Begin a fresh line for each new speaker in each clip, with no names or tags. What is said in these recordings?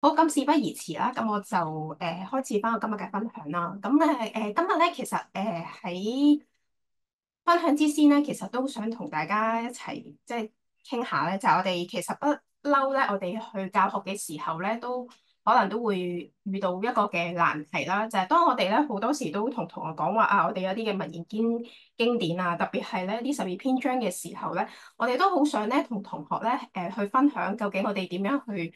好，咁事不宜遲啦，咁我就開始翻我今日嘅分享啦。咁今日咧其實喺分享之先咧，其實都想同大家一齊即係傾下咧，就係我哋其實不嬲咧，我哋去教學嘅時候咧，都可能都會遇到一個嘅難題啦，就係當我哋咧好多時都同學講話啊，我哋有啲嘅文言經典啊，特別係咧呢12篇章嘅時候咧，我哋都好想咧同同學咧去分享究竟我哋點樣去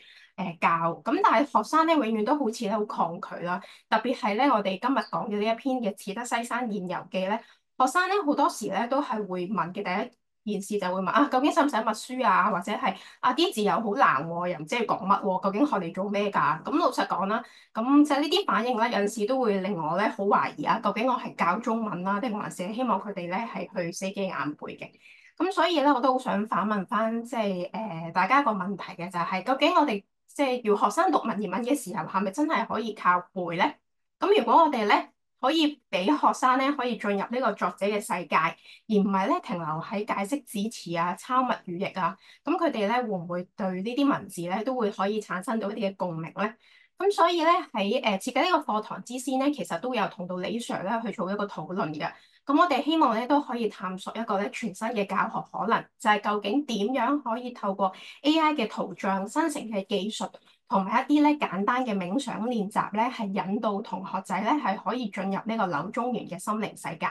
教，咁但係學生咧永遠都好似咧好抗拒啦，特別係咧我哋今日講嘅呢一篇嘅《始得西山宴遊記》咧。學生咧好多時咧都係會問嘅第一件事就會問啊，究竟使唔使默書啊？或者係啊啲字又好難喎，又唔知佢講乜喎？究竟學嚟做咩㗎？咁老實講啦，咁就呢啲反應咧，有陣時都會令我咧好懷疑啊，究竟我係教中文啦，定還是希望佢哋咧係去死記硬背嘅？咁所以咧，我都好想反問翻即係大家一個問題嘅就係，究竟我哋即係要學生讀文言文嘅時候，係咪真係可以靠背咧？咁如果我哋咧，可以俾學生咧可以進入呢個作者嘅世界，而唔係咧停留喺解釋字詞啊、抄物語譯啊。咁佢哋咧會唔會對呢啲文字咧都會可以產生到一啲嘅共鳴咧？咁所以咧喺設計呢個課堂之先咧，其實都有同到李 Sir 咧去做一個討論嘅。咁我哋希望咧都可以探索一個咧全新嘅教學可能，就係究竟點樣可以透過 AI 嘅圖像生成嘅技術。同埋一啲咧簡單嘅冥想練習咧，係引導同學仔咧係可以進入呢個柳宗元嘅心靈世界。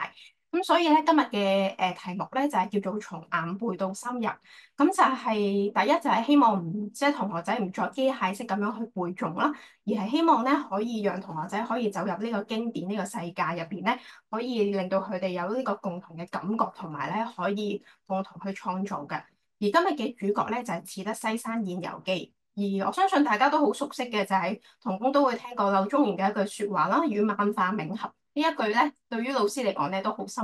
咁所以咧今日嘅題目咧就係叫做從硬背到深入。咁就係第一就係希望唔即係同學仔唔再機械式咁樣去背誦啦，而係希望咧可以讓同學仔可以走入呢個經典呢個世界入邊咧，可以令到佢哋有呢個共同嘅感覺，同埋咧可以共同去創造嘅。而今日嘅主角咧就係《始得西山宴遊記》。而我相信大家都好熟悉嘅就係同工都會聽過柳宗元嘅一句説話啦，與萬化冥合呢一句咧，對於老師嚟講咧都好心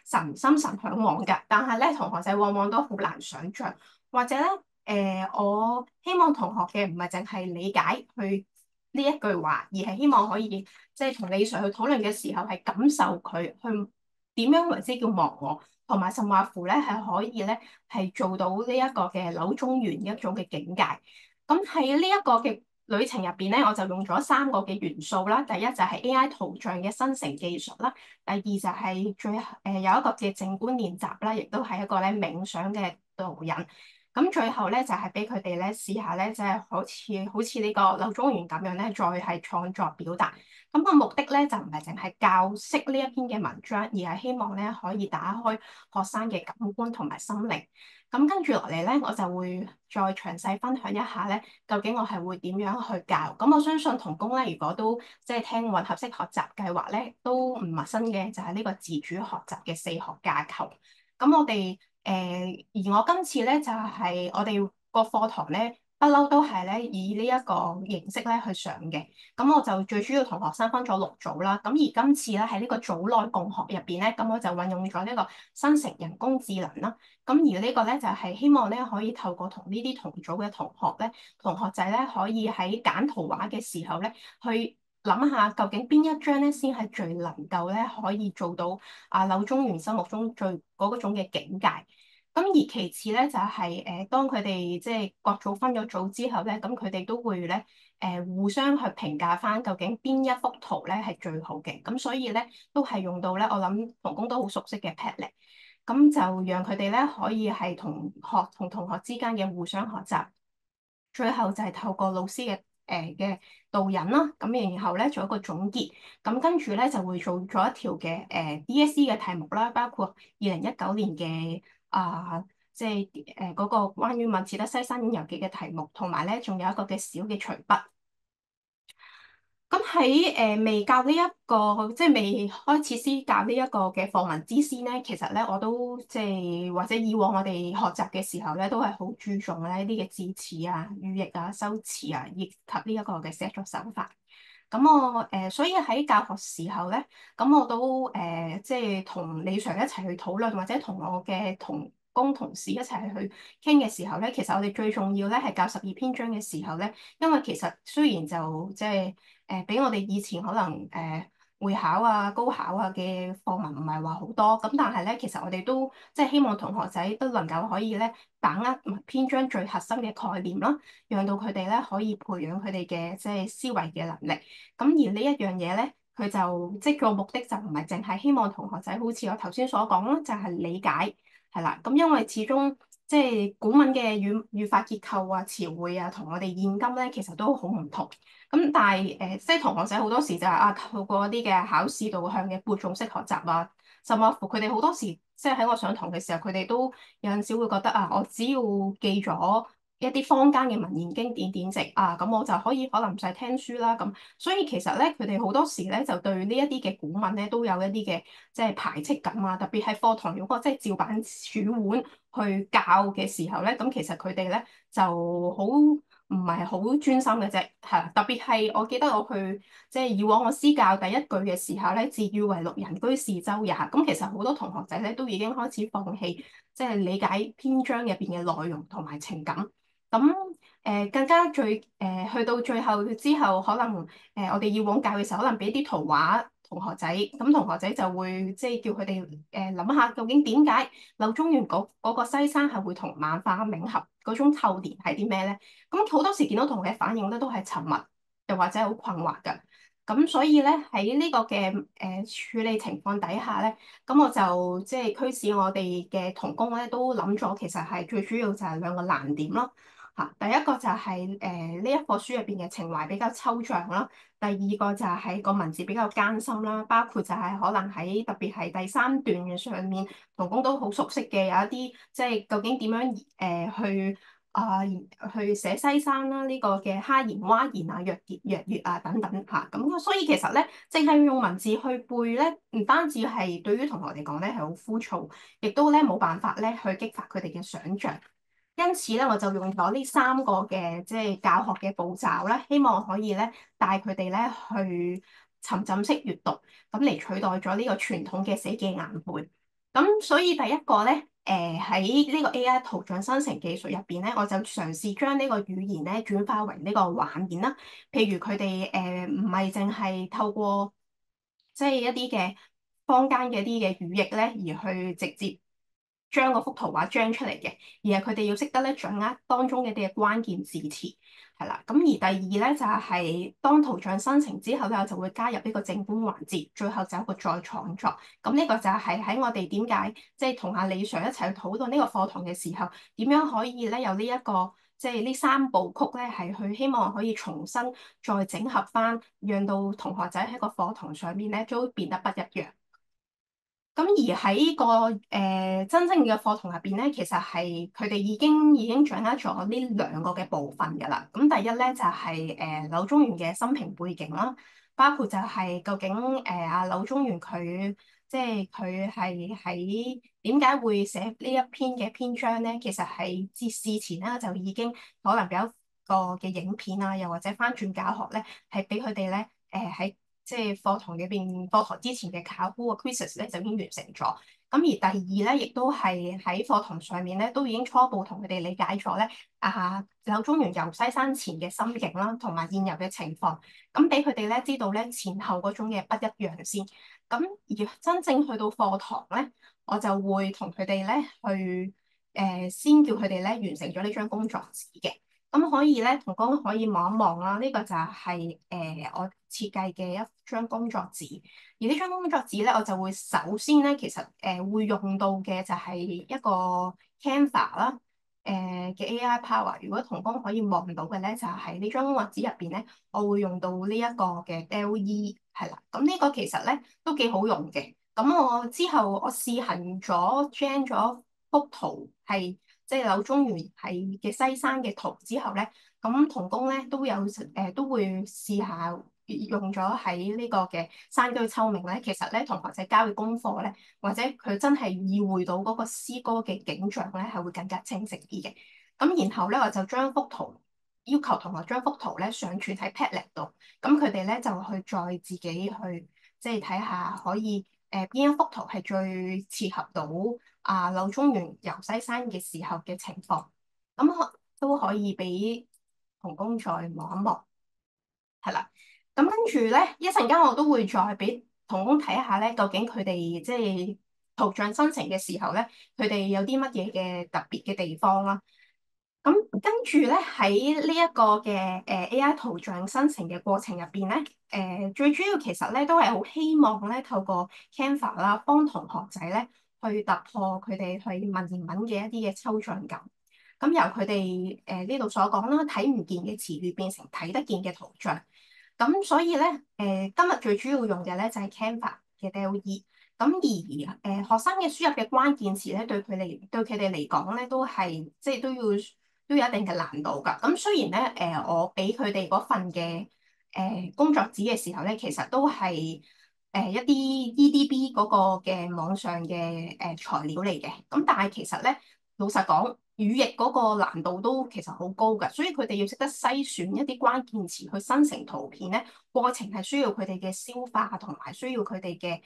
神向往㗎。但係咧，同學仔往往都好難想像，或者咧我希望同學嘅唔係淨係理解去呢一句話，而係希望可以即係同李 Sir 去討論嘅時候係感受佢去點樣為之叫忘我。同埋甚或乎咧，係可以咧，係做到呢一個嘅柳宗元一種嘅境界。咁喺呢一個嘅旅程入邊咧，我就用咗3個嘅元素啦。第一就係 AI 圖像嘅生成技術啦。第二就係有一個嘅靜觀練習啦，亦都係一個咧冥想嘅導引。咁最後咧就係俾佢哋咧試下咧，即係好似呢個柳宗元咁樣咧，再係創作表達。咁個目的咧就唔係淨係教識呢一篇嘅文章，而係希望咧可以打開學生嘅感官同埋心靈。咁跟住落嚟咧，我就會再詳細分享一下咧，究竟我係會點樣去教。咁我相信同工咧，如果都即係聽混合式學習計劃咧，都唔陌生嘅就係呢個自主學習嘅4學架構。咁我哋而我今次咧就係我哋個課堂咧，不嬲都係咧以呢一個形式咧去上嘅。咁我就最主要同學生分咗6組啦。咁而今次咧喺呢個組內共學入邊咧，咁我就運用咗呢個生成人工智能啦。咁而呢個咧就係希望咧可以透過同呢啲同組嘅同學仔咧，可以喺揀圖畫嘅時候咧，去諗下究竟邊一張咧先係最能夠咧可以做到柳宗元心目中最嗰種嘅境界。咁而其次咧就係當佢哋即係各組分咗組之後咧，咁佢哋都會咧互相去評價翻究竟邊一幅圖咧係最好嘅。咁所以咧都係用到咧，我諗同工都好熟悉嘅 Padlet。咁就讓佢哋咧可以係同學之間嘅互相學習，最後就係透過老師嘅導引啦，咁然後咧做一個總結，咁跟住咧就會做咗一條嘅DSE 嘅題目啦，包括2019年嘅即係嗰個關於《始得西山宴遊記》嘅題目，同埋咧仲有一個嘅小嘅隨筆。咁喺未教呢一個，即係未開始先教呢一個嘅課文之先咧，其實咧我都即係或者以往我哋學習嘅時候咧，都係好注重咧呢啲嘅字詞啊、語譯啊、修辭啊，以及呢一個嘅寫作手法。咁我所以喺教學時候咧，咁我都即係同李 Sir 一齊去討論，或者同我嘅同工同事一齊去傾嘅時候咧，其實我哋最重要咧係教12篇章嘅時候咧，因為其實雖然就即係比我哋以前可能會考啊、高考啊嘅課文唔係話好多，咁但係咧，其實我哋都即係希望同學仔都能夠可以咧把握篇章最核心嘅概念啦，讓到佢哋咧可以培養佢哋嘅即係思維嘅能力。咁而呢一樣嘢咧，佢就即係個目的就唔係淨係希望同學仔好似我頭先所講啦，就係理解係啦。咁因為始終即係古文嘅語法結構啊、詞彙啊，同我哋現今咧其實都好唔同。咁但係即係同學仔好多時就係透過一啲嘅考試導向嘅背誦式學習啊，甚至乎佢哋好多時即係喺我上堂嘅時候，佢哋都有陣時會覺得我只要記咗一啲坊間嘅文言經典典籍咁我就可以可能唔使聽書啦咁。所以其實咧，佢哋好多時咧就對呢一啲嘅古文咧都有一啲嘅即係排斥感啊，特別係課堂用嗰個即係照板煮碗去教嘅時候咧，咁其實佢哋咧就好唔係好專心嘅啫，係特別係我記得我去即係以往我施教第一句嘅時候咧，自喻為六人居士周也。咁其實好多同學仔咧都已經開始放棄即係理解篇章入邊嘅內容同埋情感。咁更加去到最後之後，可能我哋以往教嘅時候，可能俾啲圖畫同學仔，咁同學仔就會即係叫佢哋諗下究竟點解柳宗元嗰個西山係會同萬化冥合嗰種透連係啲咩咧？咁好多時見到同學嘅反應咧都係沉默，又或者係好困惑㗎。咁所以咧喺呢個嘅處理情況底下咧，咁我就即係驅使我哋嘅同工咧都諗咗，其實係最主要就係兩個難點咯。第一個就係呢一課書入邊嘅情懷比較抽象啦，第二個就係個文字比較艱深啦，包括就係可能喺特別係第三段嘅上面，同工都好熟悉嘅有一啲即係究竟點樣去寫西山啦，呢個嘅蝦言蛙言啊、若月啊等等嚇，咁所以其實咧，淨係用文字去背咧，唔單止係對於同學嚟講咧係好枯燥，亦都咧冇辦法咧去激發佢哋嘅想像。因此咧，我就用咗呢三個嘅即係教學嘅步驟啦，希望可以咧帶佢哋咧去沉浸式閱讀，咁嚟取代咗呢個傳統嘅死記硬背。咁所以第一個咧，喺呢個 AI 圖像生成技術入邊咧，我就嘗試將呢個語言咧轉化為呢個畫面啦。譬如佢哋唔係淨係透過即係一啲嘅坊間嘅一啲嘅語譯咧，而去直接將嗰幅圖畫張出嚟嘅，而係佢哋要識得咧掌握當中嘅啲嘅關鍵字詞，係啦。咁而第二咧就係當圖像生成之後咧，我就會加入呢個正觀環節，最後就有一個再創作。咁呢個就係喺我哋點解即係同阿李 Sir 一齊去討論呢個課堂嘅時候，點樣可以咧有呢一個即係呢三部曲咧，係去希望可以重新再整合翻，讓到同學仔喺個課堂上面咧都變得不一樣。咁而喺個真正嘅課堂入邊咧，其實係佢哋已經掌握咗呢兩個嘅部分㗎啦。咁第一咧就係柳宗元嘅生平背景啦，包括就係究竟阿柳宗元佢即係佢係喺點解會寫呢一篇嘅篇章咧？其實係自事前啦就已經可能有一個嘅影片啊，又或者翻轉教學咧，係俾佢哋咧喺即係課堂裏邊，課堂之前嘅考古嘅 quizzes 咧就已經完成咗。咁而第二咧，亦都係喺課堂上面咧，都已經初步同佢哋理解咗咧柳宗元遊西山前嘅心境啦，同埋現有嘅情況。咁俾佢哋咧知道咧前後嗰種嘅不一樣先。咁而真正去到課堂咧，我就會同佢哋咧去先叫佢哋咧完成咗呢張工作紙嘅。咁可以咧，同工可以望一望啦。呢個就係我設計嘅一張工作紙。而呢張工作紙咧，我就會首先咧，其實會用到嘅就係一個 Canva 啦，嘅 AI Power。如果同工可以望到嘅咧，就係呢張工作紙入邊咧，我會用到呢一個嘅 LE 係啦。咁呢個其實咧都幾好用嘅。咁我之後我試行咗 gen 咗幅圖係。即係柳宗元係嘅西山嘅圖之後咧，咁同工咧都有都會試下用咗喺呢個嘅山居秋暝咧。其實咧同學仔交嘅功課咧，或者佢真係意會到嗰個詩歌嘅景象咧，係會更加清晰啲嘅。咁然後咧我就將幅圖要求同學將幅圖咧上傳喺 Padlet 度，咁佢哋咧就去再自己去即係睇下可以邊一幅圖係最切合到。柳宗元遊西山嘅時候嘅情況，都可以俾同工再望一望，係啦。咁跟住咧，一陣間我都會再俾同工睇下咧，究竟佢哋即係圖像生成嘅時候咧，佢哋有啲乜嘢嘅特別嘅地方啦。咁跟住咧喺呢一個嘅AI 圖像生成嘅過程入邊咧，最主要其實咧都係好希望咧透過 Canva 啦，幫同學仔咧去突破佢哋去文言文嘅一啲嘅抽象感。咁由佢哋呢度所講啦，睇唔見嘅詞語變成睇得見嘅圖像。咁所以咧，今日最主要用嘅咧就係 Canva 嘅 DALL-E。咁而學生嘅輸入嘅關鍵詞咧，對佢哋嚟講咧，都係即係都有一定嘅難度㗎。咁雖然咧，我俾佢哋嗰份嘅工作紙嘅時候咧，其實都係一啲 EDB 嗰個嘅網上嘅材料嚟嘅。咁但係其實咧，老實講，語譯嗰個難度都其實好高㗎，所以佢哋要識得篩選一啲關鍵詞去生成圖片咧，過程係需要佢哋嘅消化同埋需要佢哋嘅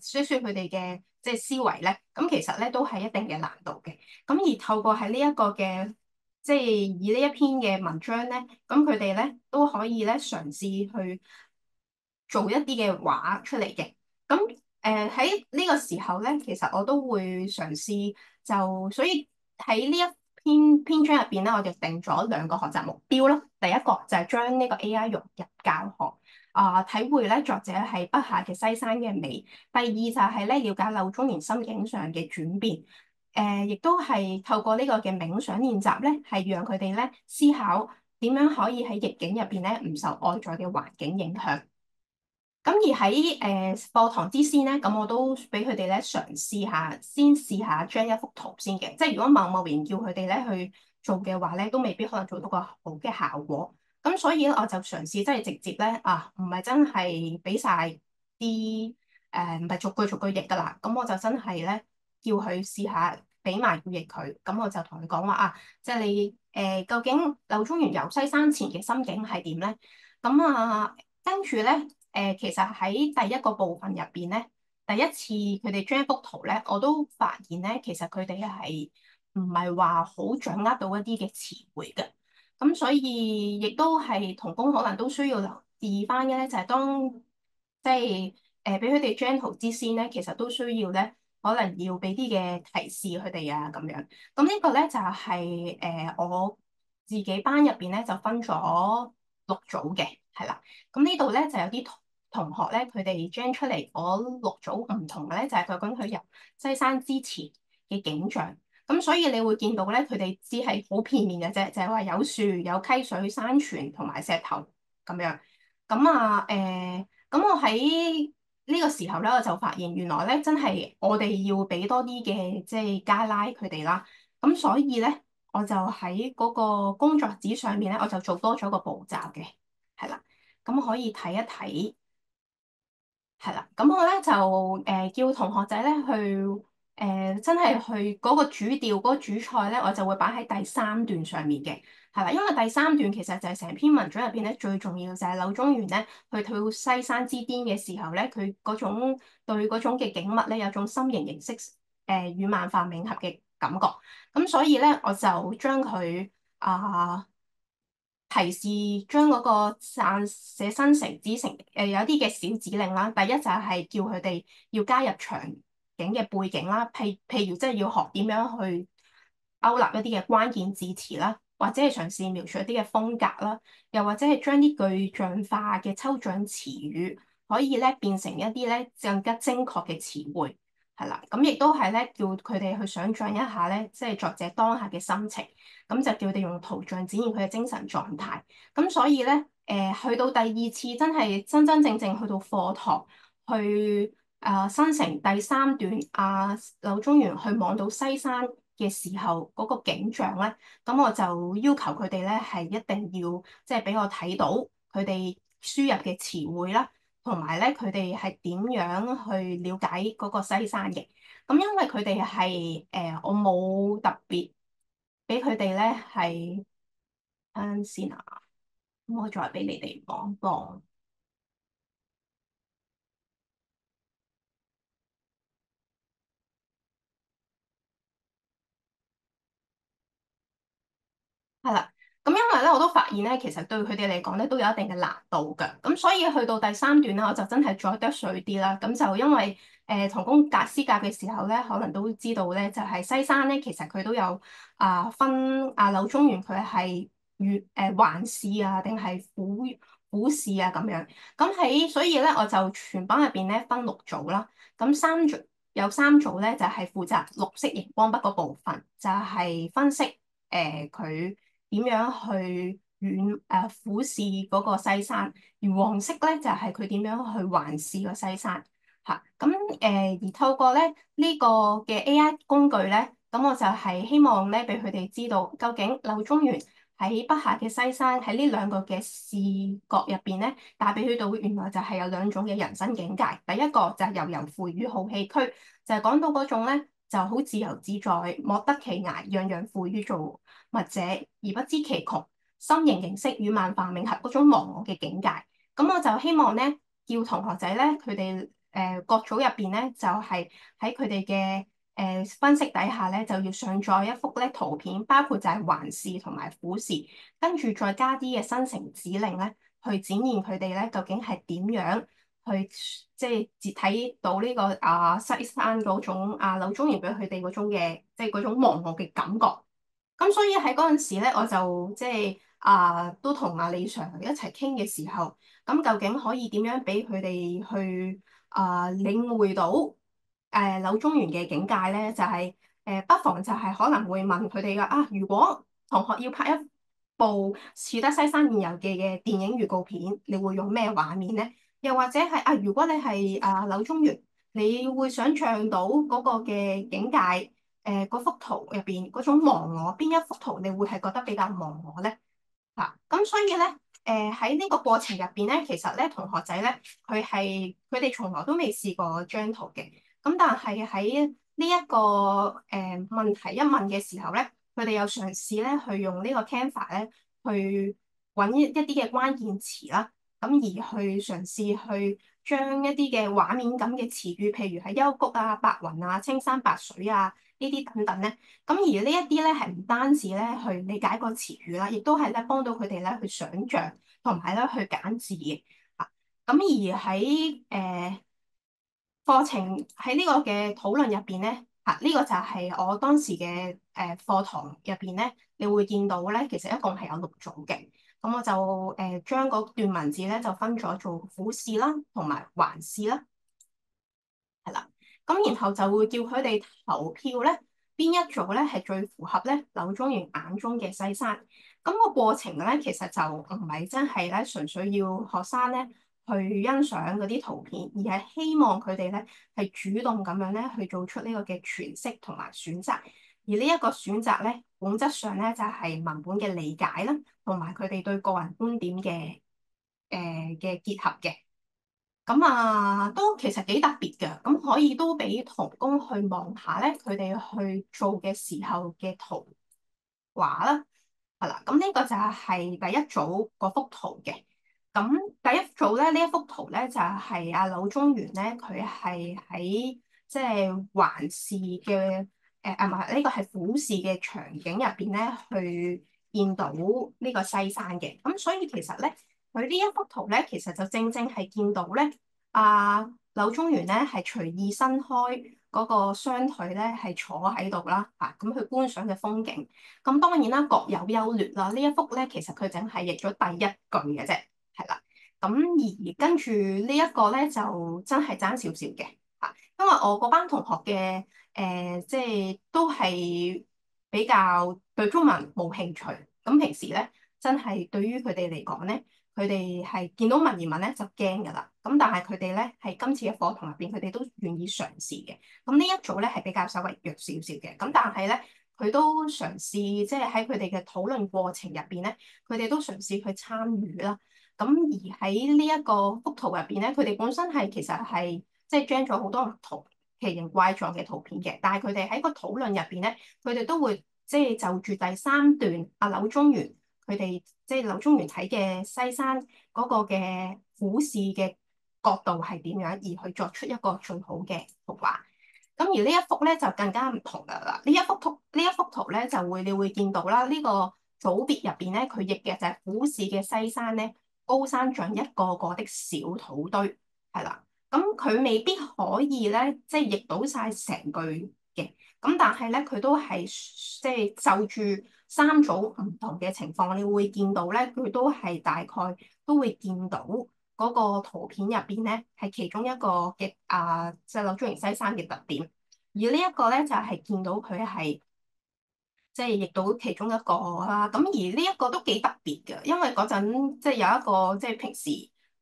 需要佢哋嘅即係思維咧。咁其實咧都係一定嘅難度嘅。咁而透過喺呢一個嘅即係以呢一篇嘅文章咧，咁佢哋咧都可以咧嘗試去做一啲嘅畫出嚟嘅。咁喺呢個時候咧，其實我都會嘗試就，所以喺呢一篇章入邊咧，我哋定咗兩個學習目標咯。第一個就係將呢個 AI 融入教學，體會咧作者喺筆下嘅西山嘅美。第二就係咧了解柳宗元心境上嘅轉變。亦都係透過呢個嘅冥想練習咧，係讓佢哋咧思考點樣可以喺逆境入邊咧唔受外在嘅環境影響。咁而喺課堂之先咧，咁我都俾佢哋咧嘗試下，先試下將一幅圖先嘅。即係如果貿然叫佢哋咧去做嘅話咧，都未必可能做到個好嘅效果。咁所以咧，我就嘗試即係直接咧唔係真係俾晒啲唔係逐句逐句譯噶啦。咁我就真係咧叫佢試下俾埋句譯佢。咁我就同佢講話即係你究竟柳宗元遊西山前嘅心境係點咧？咁跟住咧。其實喺第一個部分入邊咧，第一次佢哋將一幅圖咧，我都發現咧，其實佢哋係唔係話好掌握到一啲嘅詞彙嘅。咁所以亦都係同工可能都需要留意翻嘅咧，就係當即係俾佢哋將圖之先咧，其實都需要咧，可能要俾啲嘅提示佢哋咁樣。咁呢個咧就係我自己班入邊咧就分咗6組嘅，係啦。咁呢度咧就有啲同學咧，佢哋 gen 出嚟嗰6組唔同嘅咧，就係佢講佢入西山之前嘅景象。咁所以你會見到咧，佢哋只係好片面嘅啫，就係話有樹、有溪水、山泉同埋石頭咁樣。咁我喺呢個時候咧，我就發現原來咧真係我哋要俾多啲嘅即係加拉佢哋啦。咁所以咧，我就喺嗰個工作紙上面咧，我就做多咗個步驟嘅，係啦。咁可以睇一睇，係啦。咁我咧就叫同學仔咧去真係去嗰個主調嗰個主菜咧，我就會擺喺第三段上面嘅，係啦。因為第三段其實就係成篇文章入邊咧最重要就係柳宗元咧去到西山之巔嘅時候咧，佢嗰種對嗰種嘅景物咧有種心形形色與萬化冥合嘅感覺。咁所以咧我就將佢提示將嗰個撰寫生成指成有啲嘅小指令啦。第一就係叫佢哋要加入場景嘅背景啦，譬如即係要學點樣去勾勒一啲嘅關鍵字詞啦，或者係嘗試描述一啲嘅風格啦，又或者係將啲具象化嘅抽象詞語可以咧變成一啲咧更加精確嘅詞彙。係啦，咁亦都係咧，叫佢哋去想像一下咧，即係作者當下嘅心情，咁就叫佢哋用圖像展現佢嘅精神狀態。咁所以咧，去到第二次真係真真正正去到課堂，去生成第三段柳宗元去望到西山嘅時候嗰個景象咧，咁我就要求佢哋咧係一定要即係俾我睇到佢哋輸入嘅詞彙啦。同埋咧，佢哋係點樣去了解嗰個西山嘅？咁因為佢哋係我冇特別俾佢哋咧係啱先啊，咁我再俾你哋講講。係啦，咁因為咧，我都發現咧，其實對佢哋嚟講咧，都有一定嘅難度㗎。咁所以去到第三段咧，我就真係再得水啲啦。咁就因為同工施教嘅時候咧，可能都知道咧，就係西山咧，其實佢都有分柳宗元佢係環視啊，定係俯視啊咁樣。所以咧，我就全班入邊咧分6組啦。咁有3組咧，就係負責綠色熒光筆嗰部分，就係分析佢點樣去俯視嗰個西山，而黃色咧就係佢點樣去環視個西山嚇。而透過咧呢個嘅 AI 工具咧，咁我就係希望咧俾佢哋知道究竟柳宗元喺筆下嘅西山喺呢兩個嘅視覺入邊咧，帶俾佢到原來就係有2種嘅人生境界。第一個就係悠游乎與好戲區，就係講到嗰種咧就好自由自在，莫得其涯，樣樣付於造物者，而不知其窮，心形形色與萬化冥合嗰種忘我嘅境界。咁我就希望咧，叫同學仔咧，佢哋各組入邊咧，就係喺佢哋嘅分析底下咧，就要上載一幅咧圖片，包括就係環視同埋俯視，跟住再加啲嘅生成指令咧，去展現佢哋咧究竟係點樣去即係睇到呢個西山嗰種柳宗元俾佢哋嗰種嘅即係嗰種忘我嘅感覺。咁所以喺嗰陣時咧，我就即係都同李 Sir 一齊傾嘅時候，咁究竟可以點樣俾佢哋去領會到柳宗元嘅境界咧？就係、不妨就係可能會問佢哋噶如果同學要拍一部似得西山現遊記嘅電影預告片，你會用咩畫面咧？又或者係如果你係柳宗元，你會想象到嗰個嘅境界？嗰幅圖入邊嗰種忘我，邊一幅圖你會係覺得比較忘我咧？咁所以咧，喺呢個過程入邊咧，其實咧同學仔咧，佢哋從來都未試過張圖嘅。咁但係喺呢一個問題一問嘅時候咧，佢哋又嘗試咧去用呢個 Canva 咧去揾一啲嘅關鍵詞啦，咁而去嘗試去將一啲嘅畫面感嘅詞語，譬如係幽谷啊、白雲啊、青山白水啊。呢啲等等咧，咁而呢一啲咧係唔單止咧去理解個詞語啦，亦都係咧幫到佢哋咧去想像同埋咧去揀字嘅啊。咁而喺課程喺呢個嘅討論入邊咧，呢個就係我當時嘅課堂入邊咧，你會見到咧，其實一共係有6組嘅。咁我就將嗰段文字咧就分咗做俯視啦，同埋環視啦。係啦，咁然後就會叫佢哋投票咧，邊一組咧係最符合咧柳宗元眼中嘅西山。咁個過程咧，其實就唔係真係咧純粹要學生咧去欣賞嗰啲圖片，而係希望佢哋咧係主動咁樣咧去做出呢個嘅詮釋同埋選擇。而呢一個選擇咧，本質上咧就係文本嘅理解啦，同埋佢哋對個人觀點嘅結合嘅。咁都其實幾特別嘅，咁可以都俾同工去望下咧，佢哋去做嘅時候嘅圖畫啦，係啦，咁呢個就係第一組嗰幅圖嘅。咁第一組咧，呢一幅圖咧就係柳宗元咧，佢係喺即係環視嘅唔係呢個係俯視嘅場景入邊咧，去見到呢個西山嘅。咁所以其實咧。佢呢一幅圖咧，其實就正正係見到咧，柳宗元咧係隨意伸開嗰個雙腿咧，係坐喺度啦，咁去觀賞嘅風景。咁當然啦，各有優劣啦。呢一幅咧，其實佢淨係譯咗第一句嘅啫，係啦。咁而跟住呢一個咧，就真係爭少少嘅嚇，因為我嗰班同學嘅即係都係比較對中文冇興趣。咁平時咧，真係對於佢哋嚟講咧。佢哋係見到文言文咧就驚㗎啦，咁但係佢哋咧係今次嘅課堂入邊，佢哋都願意嘗試嘅。咁呢一組咧係比較稍微弱少少嘅，咁但係咧佢都嘗試即係喺佢哋嘅討論過程入邊咧，佢哋都嘗試去參與啦。咁而喺呢一個幅圖入邊咧，佢哋本身係其實係即係將咗好多唔同奇形怪狀嘅圖片嘅，但係佢哋喺個討論入邊咧，佢哋都會即係就住第三段柳宗元。佢哋即係柳宗元睇嘅西山嗰個嘅俯視嘅角度係點樣，而去作出一個最好嘅圖畫。咁而呢一幅咧就更加唔同噶啦。呢一幅圖咧就你會見到啦。呢個組別入邊咧，佢譯嘅就係虎視嘅西山咧，高山像一個個的小土堆，係啦。咁佢未必可以咧，即係譯到晒成句嘅。咁但係咧，佢都係即係就住三組唔同嘅情況，你會見到咧，佢都係大概都會見到嗰個圖片入邊咧，係其中一個嘅即係柳宗元西山嘅特點。而呢一個咧就係見到佢係即係譯到其中一個啦。咁而呢一個都幾特別嘅，因為嗰陣即係有一個即係平時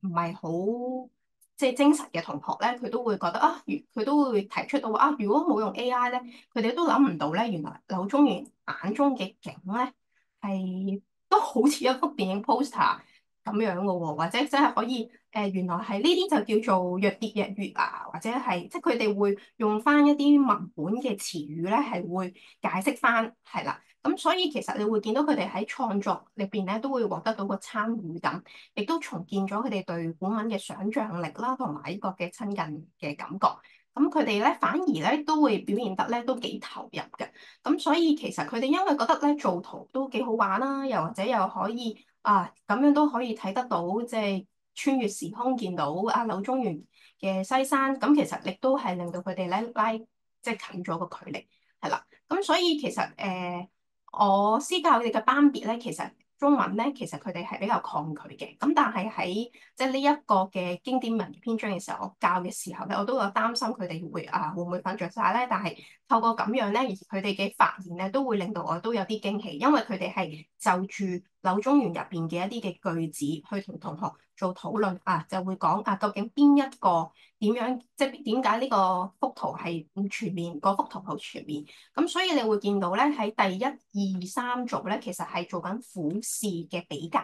唔係好即係精神嘅同學咧，佢都會覺得啊，佢都會提出到啊，如果冇用 AI 咧，佢哋都諗唔到咧，原來柳宗元眼中嘅景咧係都好似一幅電影 poster 咁樣嘅喎，或者真係可以原來係呢啲就叫做若跌若躍啊，或者係即係佢哋會用翻一啲文本嘅詞語咧，係會解釋翻係啦。咁所以其實你會見到佢哋喺創作裏邊咧，都會獲得到個參與感，亦都重建咗佢哋對古文嘅想像力啦，同埋呢個嘅親近嘅感覺。咁佢哋咧反而咧都會表現得咧都幾投入嘅。咁所以其實佢哋因為覺得咧做圖都幾好玩啦，又或者又可以咁樣都可以睇得到，即係穿越時空見到柳宗元嘅西山。咁其實亦都係令到佢哋咧拉即係近咗個距離，係啦。咁所以其實我私教佢哋嘅班別咧，其實中文咧，其實佢哋係比較抗拒嘅。咁但係喺即係呢一個嘅經典文篇章嘅時候，我教嘅時候咧，我都有擔心佢哋會唔會瞓着晒咧。但係透過咁樣咧，而佢哋嘅發言咧，都會令到我都有啲驚喜，因為佢哋係就住柳宗元入邊嘅一啲嘅句子去同同學做討論就會講究竟邊一個點樣，即係點解呢個幅圖係唔全面，嗰幅圖好全面。咁所以你會見到咧，喺第一、二、三組咧，其實係做緊虎視嘅比較。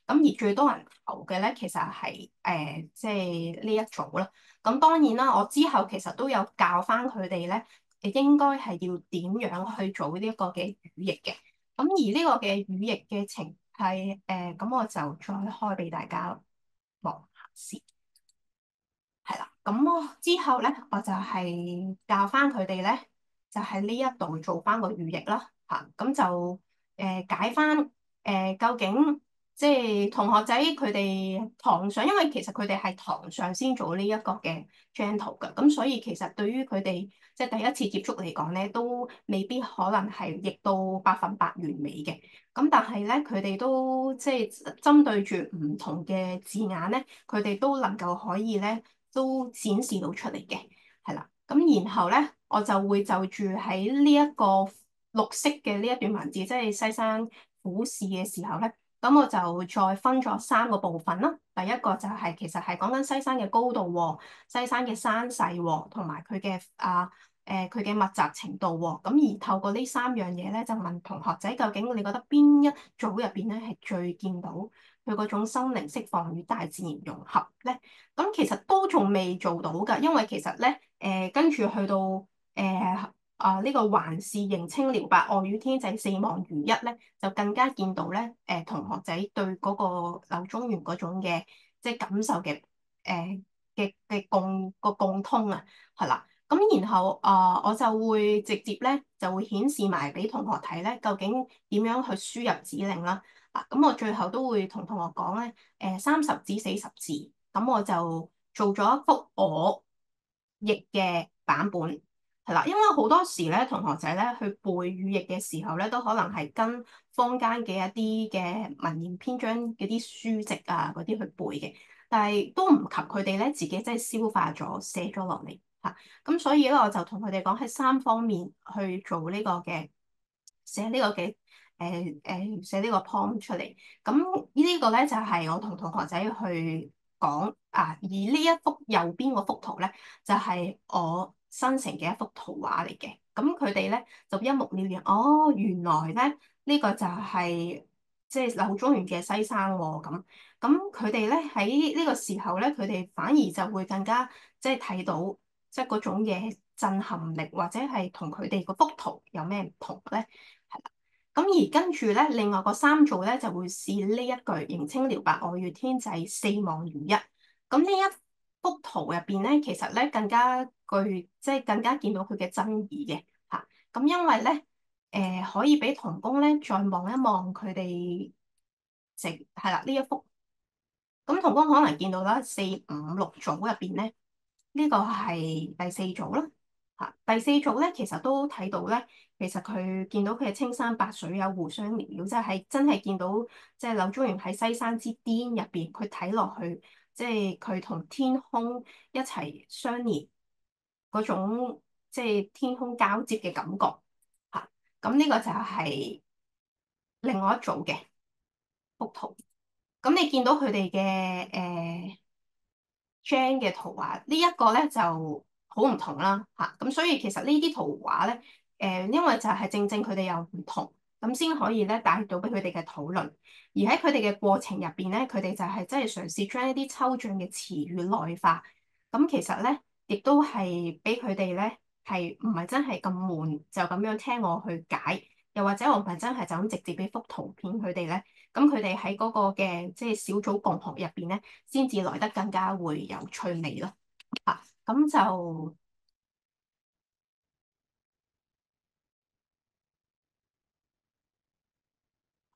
咁而最多人投嘅咧，其實係即係呢一組啦。咁當然啦，我之後其實都有教翻佢哋咧，應該係要點樣去做呢一個嘅語譯嘅。咁而呢個嘅語譯嘅情係咁我就再開俾大家望下先。係啦，咁我之後咧，我就係教翻佢哋咧，就喺呢一度做翻個語譯啦，咁就解翻究竟即係同學仔佢哋堂上，因為其實佢哋係堂上先做呢一個嘅 gentle 嘅，咁所以其實對於佢哋即係第一次接觸嚟講咧，都未必可能係譯到100%完美嘅。咁但係咧，佢哋都即係針對住唔同嘅字眼咧，佢哋都能夠可以咧。都展示到出嚟嘅，係啦。咁然後咧，我就會就住喺呢一個綠色嘅呢一段文字，即係西山虎視嘅時候咧，咁我就再分咗3個部分啦。第一個就係、其實係講緊西山嘅高度喎，西山嘅山勢喎，同埋佢嘅佢嘅密集程度喎。咁而透過呢3樣嘢咧，就問同學仔究竟你覺得邊一組入邊咧係最見到佢嗰種心靈釋放與大自然融合咧？咁其實都仲未做到㗎，因為其實咧，跟住去到呢個環視迎清遼白外與天際四望如一咧，就更加見到咧，同學仔對嗰個柳宗元嗰種嘅即係感受嘅嘅共通啊，係啦。咁然後我就會直接咧就會顯示埋俾同學睇咧，究竟點樣去輸入指令啦。咁我最後都會同同學講咧，30字40字。咁我就做咗一幅我譯嘅版本，係啦，因為好多時咧，同學仔咧去背語譯嘅時候咧，都可能係跟坊間嘅一啲嘅文言篇章嗰啲書籍嗰啲去背嘅，但係都唔及佢哋咧自己真係消化咗寫咗落嚟嚇。咁所以咧，我就同佢哋講喺3方面去做呢個嘅寫呢個嘅寫呢個 prompt 出嚟。咁呢個咧就係我同同學仔去講而呢一幅右邊嗰幅圖咧，就係我生成嘅一幅圖畫嚟嘅。咁佢哋咧就一目了然，哦，原來咧呢個就係即係柳宗元嘅西山喎。咁佢哋咧喺呢個時候咧，佢哋反而就會更加即係睇到即係嗰種嘅震撼力，或者係同佢哋嗰幅圖有咩唔同咧？係啦。咁而跟住咧，另外個3組咧就會試呢一句迎清遼白外與天際四望如一。咁呢一幅圖入邊咧，其實咧更加即係更加見到佢嘅真意嘅嚇。咁因為咧可以俾同工咧再望一望佢哋食係啦呢一幅。咁同工可能見到啦，4、5、6組入邊咧，呢個係第四組啦。嚇，第四組咧，其實都睇到咧，其實佢見到佢嘅青山白水有互相連繞，即係真係見到即係柳宗元喺西山之巔入邊，佢睇落去，即係佢同天空一齊相連嗰種，即係天空交接嘅感覺。嚇，咁呢個就係另外一組嘅幅圖。咁你見到佢哋嘅Jane 嘅圖畫，呢一個咧就好唔同啦嚇。咁所以其實呢啲圖畫咧，因為就係正正佢哋又唔同，咁先可以咧帶到俾佢哋嘅討論。而喺佢哋嘅過程入邊咧，佢哋就係真係嘗試將一啲抽象嘅詞語內化。咁其實咧，亦都係俾佢哋咧係唔係真係咁悶，就咁樣聽我去解，又或者我唔係真係就咁直接俾幅圖片佢哋咧。咁佢哋喺嗰個嘅即係小組共學入邊咧，先至來得更加會有趣味咯。啊，咁就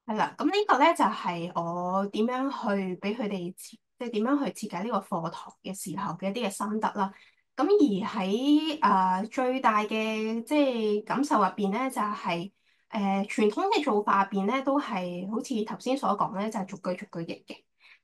係啦。咁呢個咧就係我點樣去俾佢哋即係點樣去設計呢個課堂嘅時候嘅一啲嘅心得啦。咁而喺最大嘅即係感受入邊咧，就係傳統嘅做法入邊咧，都係好似頭先所講咧，就係逐句逐句譯嘅。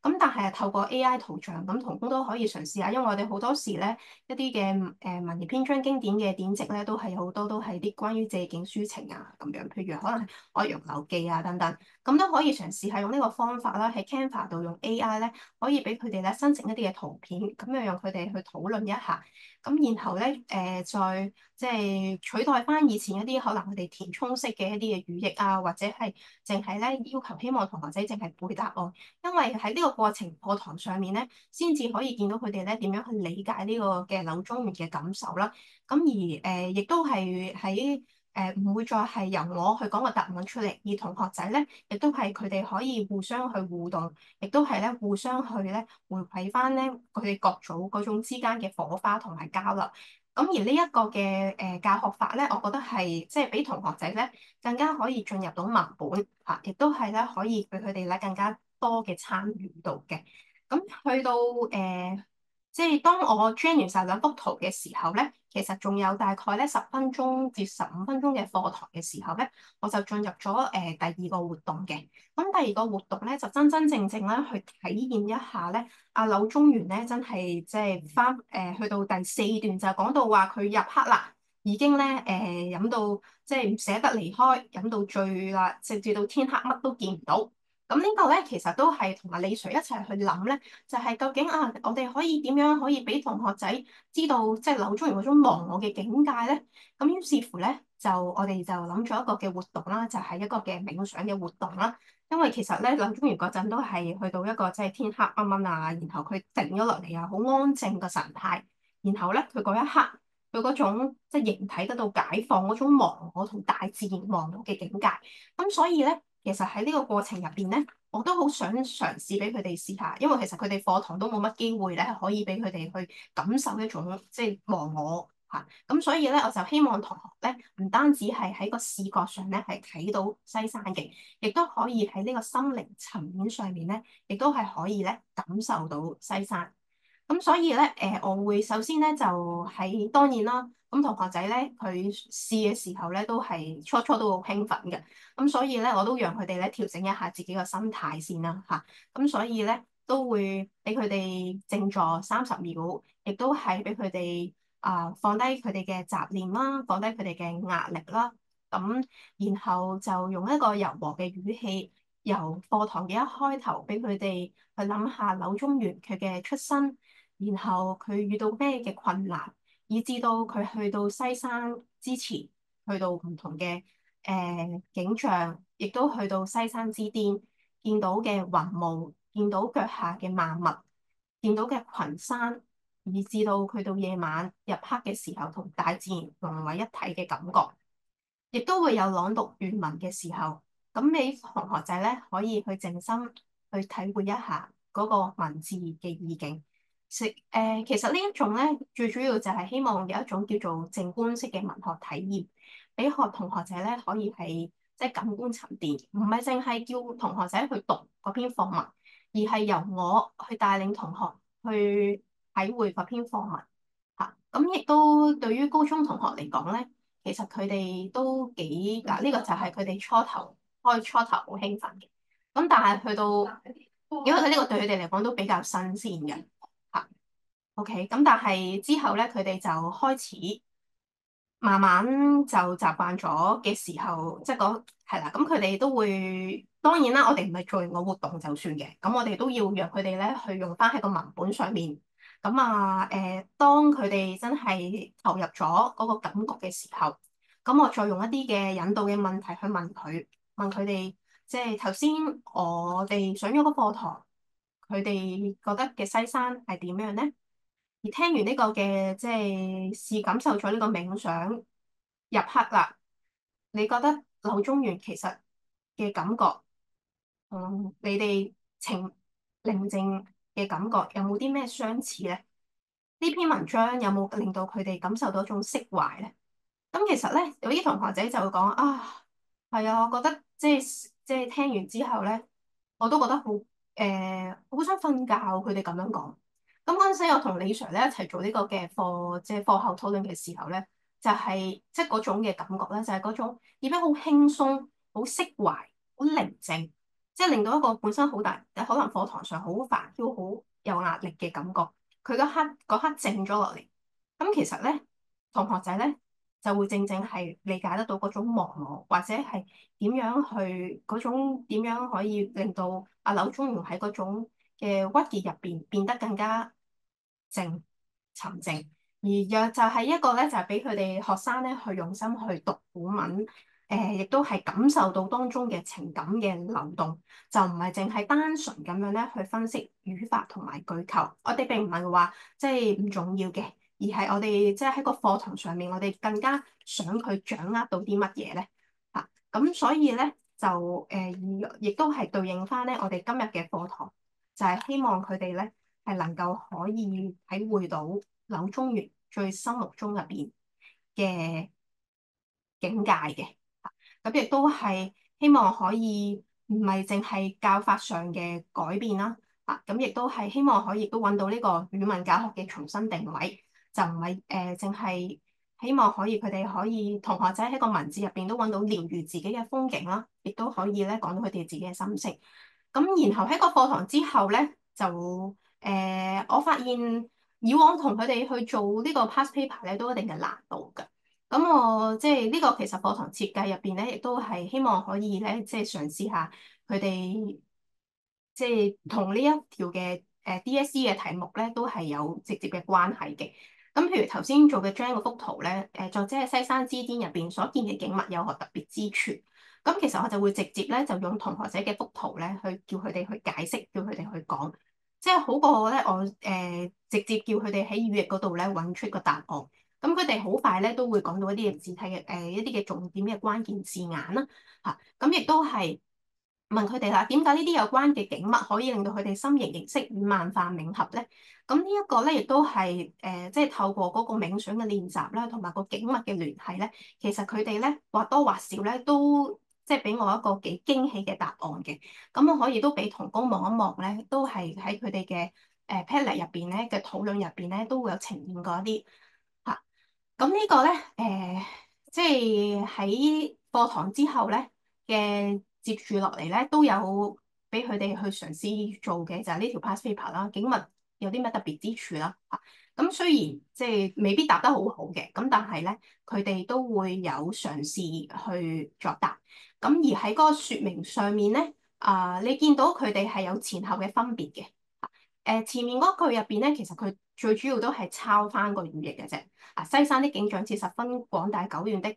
咁但係透過 AI 圖像咁，同工都可以嘗試下，因為我哋好多時咧一啲嘅文言篇章經典嘅典籍咧，都係好多都係啲關於借景抒情啊咁樣，譬如可能係《愛陽樓記》啊等等，咁都可以嘗試下用呢個方法啦，喺 Canva 度用 AI 咧，可以俾佢哋咧生成一啲嘅圖片，咁樣讓佢哋去討論一下，咁然後咧再即係取代翻以前一啲可能佢哋填充式嘅一啲嘅語譯啊，或者係淨係咧要求希望同學仔淨係背答案。因為喺呢個過程課堂上面咧，先至可以見到佢哋咧點樣去理解呢個嘅柳宗元嘅感受啦。咁而亦都係喺唔會再係由我去講個答案出嚟，而同學仔咧亦都係佢哋可以互相去互動，亦都係咧互相去咧回饋翻咧佢哋各組嗰種之間嘅火花同埋交流。咁而呢一個嘅教學法咧，我覺得係即係俾同學仔咧更加可以進入到文本嚇，亦都係咧可以俾佢哋咧更加多嘅參與度嘅。咁去到即係當我 train 完晒兩幅圖嘅時候咧，其實仲有大概咧10分鐘至15分鐘嘅課堂嘅時候咧，我就進入咗第二個活動嘅。咁第二個活動咧，就真真正正咧去體驗一下咧，阿柳宗元咧真係即係翻去到第四段就講到話佢入黑啦，已經咧飲到即係唔捨得離開，飲到醉啦，直至到天黑乜都見唔到。咁呢個咧，其實都係同埋李 Sir 一齊去諗咧，就係究竟啊，我哋可以點樣可以俾同學仔知道，即係柳宗元嗰種忘我嘅境界咧？咁於是乎咧，我哋就諗咗一個嘅活動啦，就係一個嘅冥想嘅活動啦。因為其實咧，柳宗元嗰陣都係去到一個即係天黑掹掹啊，然後佢靜咗落嚟啊，好安靜嘅神態。然後咧，佢嗰一刻，佢嗰種即係形體得到解放嗰種忘我同大自然忘我嘅境界。咁所以咧。其實喺呢個過程入邊咧，我都好想嘗試俾佢哋試下，因為其實佢哋課堂都冇乜機會咧，可以俾佢哋去感受一種即係忘我嚇。咁所以咧，我就希望同學咧，唔單止係喺個視覺上咧係睇到西山嘅，亦都可以喺呢個心靈層面上面咧，亦都係可以咧感受到西山。咁所以咧，我會首先咧就喺當然啦，咁同學仔咧佢試嘅時候咧都係初初都好興奮嘅，咁所以咧我都讓佢哋咧調整一下自己個心態先啦嚇，咁所以咧都會俾佢哋靜坐30秒，亦都係俾佢哋放低佢哋嘅雜念啦，放低佢哋嘅壓力啦，咁然後就用一個柔和嘅語氣，由課堂嘅一開頭俾佢哋去諗下柳宗元佢嘅出身。然後佢遇到咩嘅困難，以至到佢去到西山之前，去到唔同嘅景象，亦都去到西山之巔，見到嘅雲霧，見到腳下嘅萬物，見到嘅群山，以至到去到夜晚入黑嘅時候，同大自然融為一體嘅感覺，亦都會有朗讀原文嘅時候，咁你同學仔咧可以去靜心去體會一下嗰個文字嘅意境。其實呢一種咧，最主要就係希望有一種叫做靜觀式嘅文學體驗，俾同學仔咧可以係即係感官沉澱，唔係淨係叫同學仔去讀嗰篇課文，而係由我去帶領同學去體會嗰篇課文嚇。咁亦都對於高中同學嚟講咧，其實佢哋都幾嗱，呢個就係佢哋初頭好興奮嘅。咁但係去到，因為佢呢個對佢哋嚟講都比較新鮮嘅嚇。OK，咁但係之後咧，佢哋就開始慢慢就習慣咗嘅時候，即係嗰係啦。咁佢哋都會當然啦，我哋唔係做完個活動就算嘅，咁我哋都要讓佢哋咧去用翻喺個文本上面。咁當佢哋真係投入咗嗰個感覺嘅時候，咁我再用一啲嘅引導嘅問題去問佢哋，即係頭先我哋上咗個課堂，佢哋覺得嘅西山係點樣咧？而聽完呢個嘅即係試感受咗呢個冥想入刻啦，你覺得柳宗元其實嘅感覺，你哋寧靜嘅感覺有冇啲咩相似咧？呢篇文章有冇令到佢哋感受到一種釋懷咧？咁其實咧，有啲同學仔就會講啊，係啊，我覺得即係聽完之後咧，我都覺得好想瞓覺。佢哋咁樣講。咁嗰陣時，我同李 Sir 咧一齊做呢個嘅課，即係課後討論嘅時候咧，就係即係嗰種嘅感覺咧，就係嗰種點樣好輕鬆、好釋懷、好寧靜，即係令到一個本身好大，可能課堂上好煩囂、好有壓力嘅感覺，佢嗰刻靜咗落嚟。咁其實咧，同學仔咧就會正正係理解得到嗰種茫茫，或者係點樣去嗰種點樣可以令到阿柳宗元喺嗰種嘅鬱結入邊變得更加靜沉靜。而若就係一個咧，就係俾佢哋學生咧去用心去讀古文，亦都係感受到當中嘅情感嘅流動，就唔係淨係單純咁樣咧去分析語法同埋句構。我哋並唔係話即係唔重要嘅。而係我哋即係喺個課堂上面，我哋更加想佢掌握到啲乜嘢咧嚇。咁所以咧就亦都係對應翻咧我哋今日嘅課堂，就係希望佢哋咧係能夠可以體會到柳宗元最心目中入邊嘅境界嘅。咁亦都係希望可以唔係淨係教法上嘅改變啦。咁亦都係希望可以都揾到呢個語文教學嘅重新定位。就唔係淨係希望可以佢哋可以同學仔喺個文字入邊都揾到療愈自己嘅風景啦，亦都可以咧講到佢哋自己嘅心聲。咁然後喺個課堂之後咧，就我發現以往同佢哋去做呢個 past paper 咧，都一定嘅難度㗎。咁我即係呢個其實課堂設計入邊咧，亦都係希望可以咧，即係嘗試下佢哋即係同呢一條嘅DSE 嘅題目咧，都係有直接嘅關係嘅。咁譬如頭先做嘅張嗰幅圖咧，作者喺西山之巔入邊所見嘅景物有何特別之處？咁其實我就會直接咧就用同學仔嘅幅圖咧去叫佢哋去解釋，叫佢哋去講，即係好過咧我直接叫佢哋喺語譯嗰度咧揾出個答案。咁佢哋好快咧都會講到一啲嘅字體嘅一啲嘅重點嘅關鍵字眼啦嚇。咁亦都係問佢哋啦，點解呢啲有關嘅景物可以令到佢哋心形形式與萬化冥合咧？咁呢一個咧，亦都係即係透過嗰個冥想嘅練習啦，同埋個景物嘅聯繫咧，其實佢哋咧或多或少咧都即係俾我一個幾驚喜嘅答案嘅。咁我可以都俾同工望一望咧，都係喺佢哋嘅Padlet 入邊咧嘅討論入邊咧，都會有呈現過一啲嚇。咁呢個咧即係喺課堂之後咧嘅接住落嚟咧，都有俾佢哋去嘗試做嘅，就係呢條 past paper 啦。景物有啲咩特別之處啦？咁雖然即係未必答得好好嘅，咁但係咧佢哋都會有嘗試去作答。咁而喺嗰個説明上面咧，你見到佢哋係有前後嘅分別嘅。前面嗰句入邊咧，其實佢最主要都係抄翻個語譯嘅啫。西山的景象似十分廣大久遠的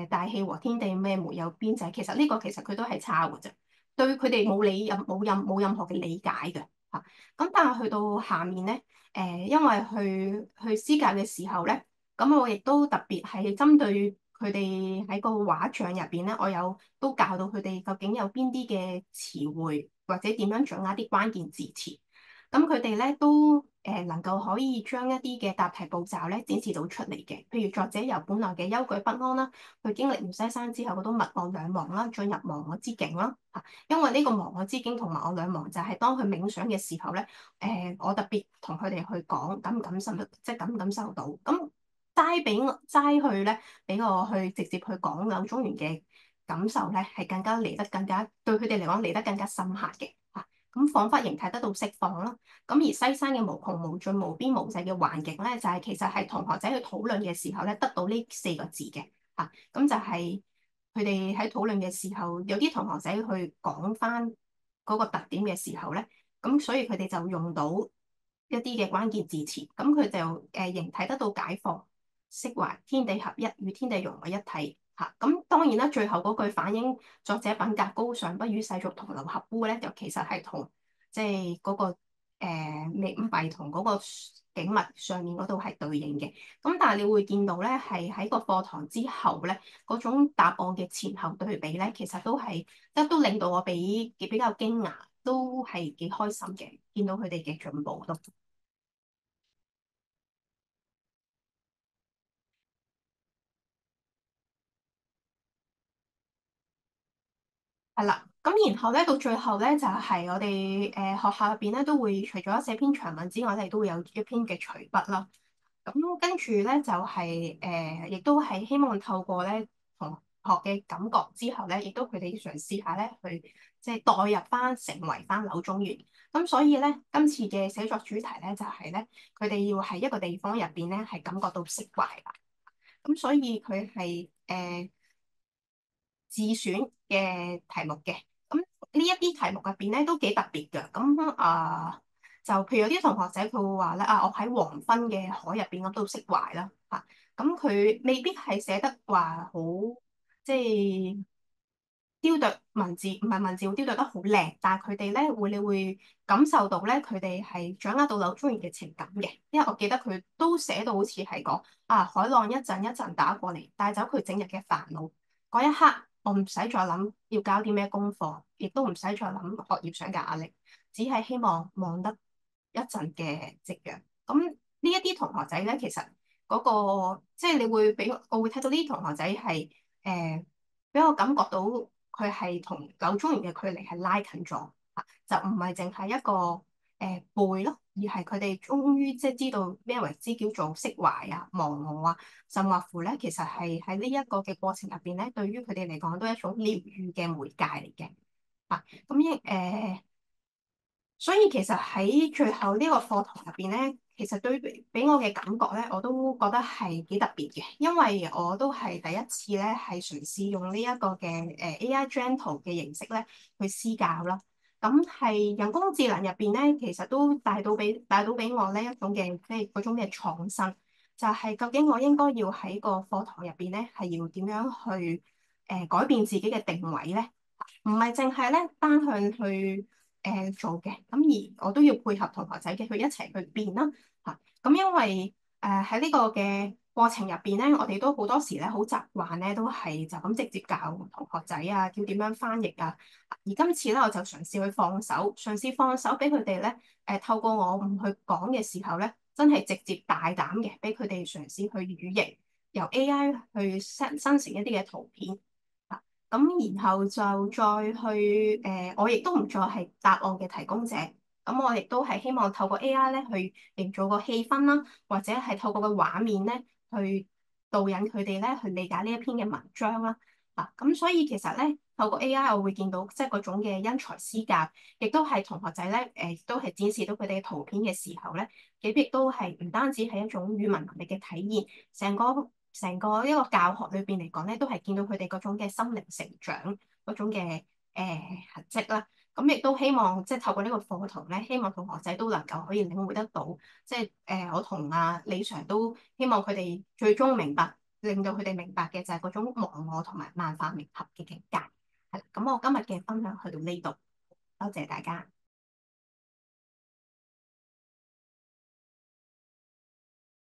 大氣和天地咩沒有邊際。其實呢個其實佢都係抄嘅啫，對佢哋冇任何嘅理解嘅嚇。咁但係去到下面咧，因為去施教嘅時候咧，咁我亦都特別係針對佢哋喺個畫像入邊咧，我有都教到佢哋究竟有邊啲嘅詞彙或者點樣掌握啲關鍵字詞。咁佢哋咧都能夠可以將一啲嘅答題步驟咧展示到出嚟嘅。譬如作者由本來嘅憂懼不安啦，去經歷完西山之後嗰種物我兩忘啦，進入忘我之境啦。因為呢個忘我之境同埋我兩忘就係當佢冥想嘅時候咧，我特別同佢哋去講感唔感受到，即係感唔感受到。咁齋去咧，俾我去直接去講柳宗元嘅感受咧，係更加嚟得更加對佢哋嚟講嚟得更加深刻嘅嚇。咁彷彿形態得到釋放啦。咁而西山嘅無窮無盡無邊無際嘅環境咧，就係其實係同學仔去討論嘅時候咧，得到呢四個字嘅嚇。咁就係佢哋喺討論嘅時候，有啲同學仔去講翻嗰個特點嘅時候咧，咁所以佢哋就用到一啲嘅關鍵字詞，咁佢就形體得到解放。釋懷天地合一，與天地融為一體嚇。咁當然啦，最後嗰句反映作者品格高尚，不與世俗同流合污咧，就其實係同即係嗰個冥幣同嗰個景物上面嗰度係對應嘅。咁但係你會見到咧，係喺個課堂之後咧，嗰種答案嘅前後對比咧，其實都係都令到我比較驚訝，都係幾開心嘅，見到佢哋嘅進步都。係啦，咁然後咧到最後咧就係、我哋學校入邊咧都會除咗寫篇長文之外，我哋都會有一篇嘅隨筆啦。咁跟住咧就係、亦都係希望透過咧同學嘅感覺之後咧，亦都佢哋嘗試下咧去即係代入翻成為翻柳宗元。咁所以咧今次嘅寫作主題咧就係咧佢哋要喺一個地方入邊咧係感覺到釋懷啦。咁所以佢係自選嘅題目嘅，咁呢一啲題目入邊咧都幾特別嘅。咁就譬如有啲同學仔佢會話咧我喺黃昏嘅海入邊咁都釋懷啦嚇。咁佢未必係寫得話好即係雕琢文字，唔係文字會雕琢得好靚，但係佢哋咧你會感受到咧佢哋係掌握到柳宗元嘅情感嘅。因為我記得佢都寫到好似係講海浪一陣一陣打過嚟，帶走佢整日嘅煩惱。嗰一刻，我唔使再諗要交啲咩功課，亦都唔使再諗學業上嘅壓力，只係希望望得一陣嘅夕陽。咁呢一啲同學仔咧，其實嗰個即係你會俾我會睇到呢啲同學仔係俾我感覺到佢係同柳宗元嘅距離係拉近咗，就唔係淨係一個背咯，而係佢哋終於即係知道咩為之叫做釋懷忘我甚或乎咧，其實係喺呢一個嘅過程入邊咧，對於佢哋嚟講都係一種療愈嘅媒介嚟嘅。咁亦所以其實喺最後呢個課堂入邊咧，其實對俾我嘅感覺咧，我都覺得係幾特別嘅，因為我都係第一次咧係嘗試用呢一個嘅AI Gentle 嘅形式咧去施教啦。咁係人工智能入邊咧，其實都帶到俾我呢一種嘅即係嗰種嘅創新，就係究竟我應該要喺個課堂入邊咧係要點樣去改變自己嘅定位咧？唔係淨係咧單向去做嘅，咁而我都要配合同學仔嘅，佢一齊去變啦嚇。咁因為喺呢個嘅過程入邊咧，我哋都好多時咧好習慣咧，都係就咁直接教同學仔叫點樣翻譯啊。而今次咧，我就嘗試去放手，嘗試放手俾佢哋咧透過我唔去講嘅時候咧，真係直接大膽嘅俾佢哋嘗試去語譯，由 AI 去生成一啲嘅圖片。咁然後就再去我亦都唔再係答案嘅提供者，咁我亦都係希望透過 AI 咧去營造個氣氛啦，或者係透過個畫面咧去導引佢哋咧去理解呢一篇嘅文章啦。咁所以其實咧透過 AI 我會見到即係嗰種嘅因材施教，亦都係同學仔咧亦都係展示到佢哋嘅圖片嘅時候咧，亦都係唔單止係一種語文能力嘅體現，成個一個教學裏邊嚟講咧，都係見到佢哋嗰種嘅心靈成長嗰種嘅痕跡啦。咁亦都希望即係透過呢個課堂咧，希望同學仔都能夠可以領會得到，即係我同李 Sir 都希望佢哋最終明白，令到佢哋明白嘅就係嗰種忘我同埋萬化冥合嘅境界。係啦，咁我今日嘅分享去到呢度，多謝大家。